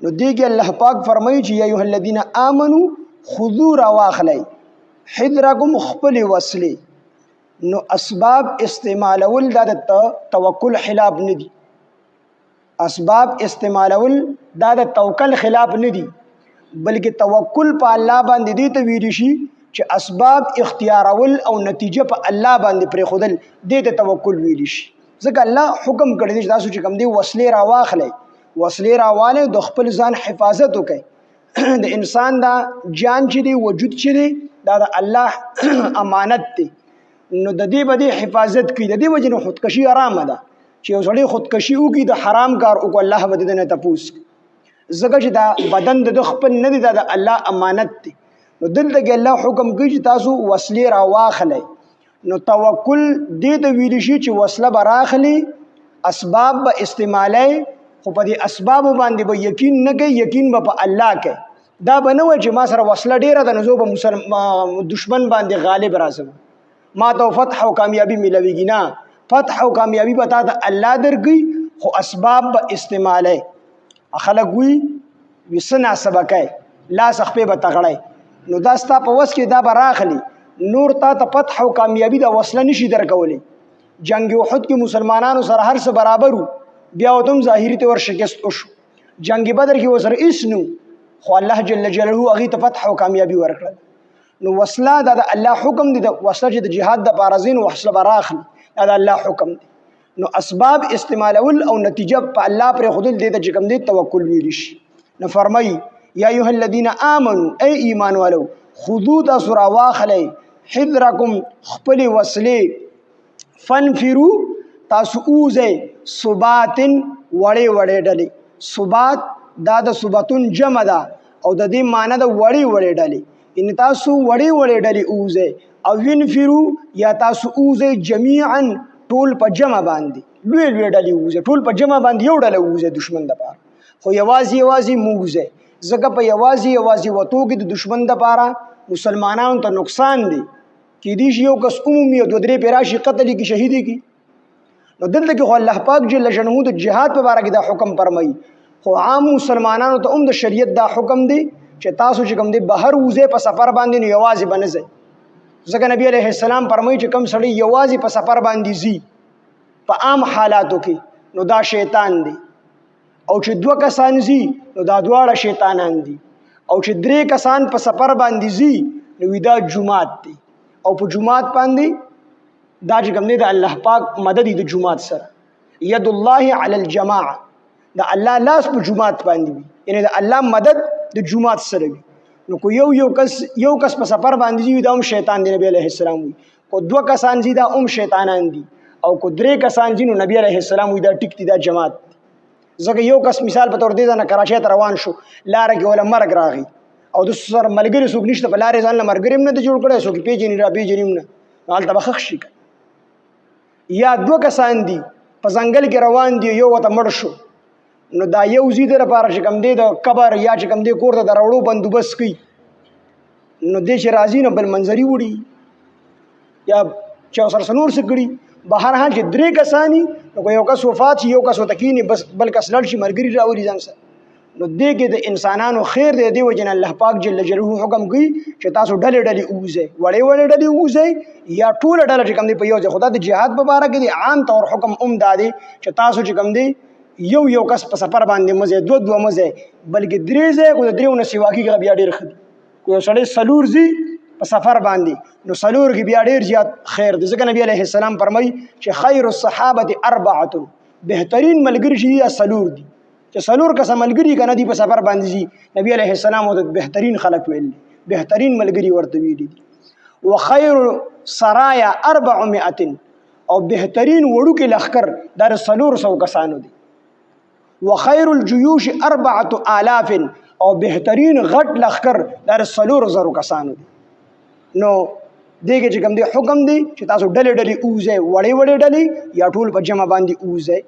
نو دیږي الله پاک فرمایي چې یا ایها الذین آمنو خذوا رواخلی حذرکم خپل وسلې. نو اسباب استعمالول دا د توکل خلاف نه دي. اسباب استعمالول دا د توکل خلاف نه دي، بلکې توکل په الله باندې دی ته ویل شي چې اسباب اختیارول او نتیجه په الله باندې پرې خودل دی ته توکل ویل شي. ځکه الله حکم کړی دی چې تاسو چې کوم دی وسلې راواخلئ، وسلې راواله د خپل ځان حفاظت وکړئ. د انسان دا جان چې دی وجود چې دی دا د الله امانت دی، نو د دې باندې حفاظت کوي. د دې وجه نه خودکشي آرامه ده چې یو سړی خودکشي وکړي د حرام کار وکړي، الله به دې نه تپوس کوي. ځکه چې دا بدن د خپل نه دی، دا د الله امانت دی. نو دلته کې الله حکم کوي چې تاسو وسلې راواخلئ. نو توکل دې ته ویل شي چې وسله به راخلي، اسباب به استعمالوي، خو په دې اسبابو باندې به یقین نه کوي، یقین به په الله کوي. دا به نه وایي چې ما سره وسله ډېره ده نو زه به دشمن باندې غالب راځم، ما ته فتح او کامیابي ملويږي. نه، فتح او کامیابي به تا ته الله درکوي، خو اسباب به استعمالوي. خلک وي څه ناسبه کوي، لاس خپې به تغړی، نو دا ستا په وس کې دا به راخلي، نور تا ته فتح او کامیابي دا وسله نشي درکولی. جنگ احد کې مسلمانانو سره هر څه برابر وو، بیا ورته هم ظاهري طور شکست وشو. جنگ بدر کې ورسره هېڅ نه، خو الله جل جلاله هغې ته فتح او کامیابي ورکړل. نو وسله دا د الله حکم دی، د وسله چې د جهاد د پاره ځي نو وسله به راخلي، دا د الله حکم دی. نو اسباب استعمالول او نتیجه په الله پرې ښودل دی ته چې کوم دی توکل ویلی شي. نو فرمایي یا ایها الذین آمنو، ای ایمان والو، خذوا تاسو راواخلئ حذرکم خپلې وسلې، فنفروا تاسو اوځئ، ثباتن وړې وړې ډلې. ثبات دا د ثبتون جمع ده او د دې معنی د وړې وړې ډلې، ان تاسو وړې وړې ډلې اوځئ. او ینفروا یا تاسو اوځئ جمیعا ټول په جمع باندې، لوی لوی ډلې اوځئ، ټول په جمع باندې یو ډله اوځئ دشمن دپاره، خو یوازې یوازې مه اوځئ. ځکه په یوازې یوازې وتو کې د دشمن دپاره مسلمانانو ته نقصان دی. کیدای شي یو کس عمومي او دوه درې پرې راشي قتل یې کړي، شهید یې کړي. نو دلته کې خو الله پاک جل جلاله د جهاد په باره کې دا حکم فرمایي، خو عام مسلمانانو ته هم د شریعت دا حکم دی چې تاسو چې کوم دی بهر وځئ په سفر باندې، نو یوازې به نه ځئ. ځکه نبی علیه السلام فرمایي چې کوم سړی یوازې په سفر باندې ځي په عام حالاتو کې، نو دا شیطان دی. او چې دوه کسان ځي نو دا دواړه شیطانان دي. او چې درې کسان په سفر باندې ځي نو دا جماعت دی. او په جماعت باندې دا چې کوم دی د الله پاک مدد د جماعت سره، ید الله علی الجماعه، د الله لاس په جماعت باندې وي، یعنی د الله مدد د جماعت سره وي. نو کو یو کس په سفر باندې ځي دا هم شیطان دی، نبی علیه السلام وي. کو دوه کسان ځي دا هم شیطانان دي. او کو درې کسان ځي نو نبی علیه السلام وي دا ټیک دی، دا جماعت. ځکه یو کس مثال په تور دی ځنه کراچۍ ته روان شو، لاره کې ولا مرګ راغی او د سره ملګری څوک نشته په لارې، ځان له ملګري هم نه دی جوړ کړی، څوک یې پېژني را پېژني هم نه، نو هلته به ښخ شي. یا دوه کسان دي په ځنګل کې روان دي، یو ورته مړ شو، نو دا یو ځي د لپاره چې کوم دی د قبر یا چې کوم دی کور ته د راوړو بندوبست کوي، نو دی چې راځي نو بل منظري وړي یا چې ورسره نور څه کړي. بهرحال چې درې کسانی نو یو کس وفات شي، یو کس ورته کښېني، بس بل کس لړ شي، ملګري راولي ځان سره، نو دې کې د انسانانو خیر دی. دې وجې نه الله پاک جل جلاله حکم کوي چې تاسو ډلې ډلې ووځئ، وړې وړې ډلې ووځئ یا ټوله ډله چې کوم دی په یو ځای. خو دا د جهاد په باره کې دی عام طور حکم هم دا دی چې تاسو چې کوم دی یو کس په سفر باندې مه ځئ، دوه مه ځئ، بلکې درې ځئ. خو د دریو نه سوا کېږي بیا ډېر ښه دي. که یو سړی څلور ځي په سفر باندې نو څلور کې بیا ډېر زیات خیر دی. ځکه نبی علیه السلام فرمایي چې خیر الصحابة اربعة، بهترین ملګري چې دي څلور دي. چې څلور کسه ملګري که نه دي په سفر باندې ځي، نبی علیه السلام ورته بهترین خلک ویل دي، بهترین ملګري ورته ویلي دي. وخیر سرایا 400، او بهترین وړوکې لښکر دا د 400 کسانو دي. وخیر الجیوش 4000، او بهترین غټ لښکر دا د 400 کسانو دي. نو دغه چې کوم دی حکم دی چې تاسو ډلې ډلې اوځئ، وړې وړې ډلې یا ټول په جمع باندې اوځئ.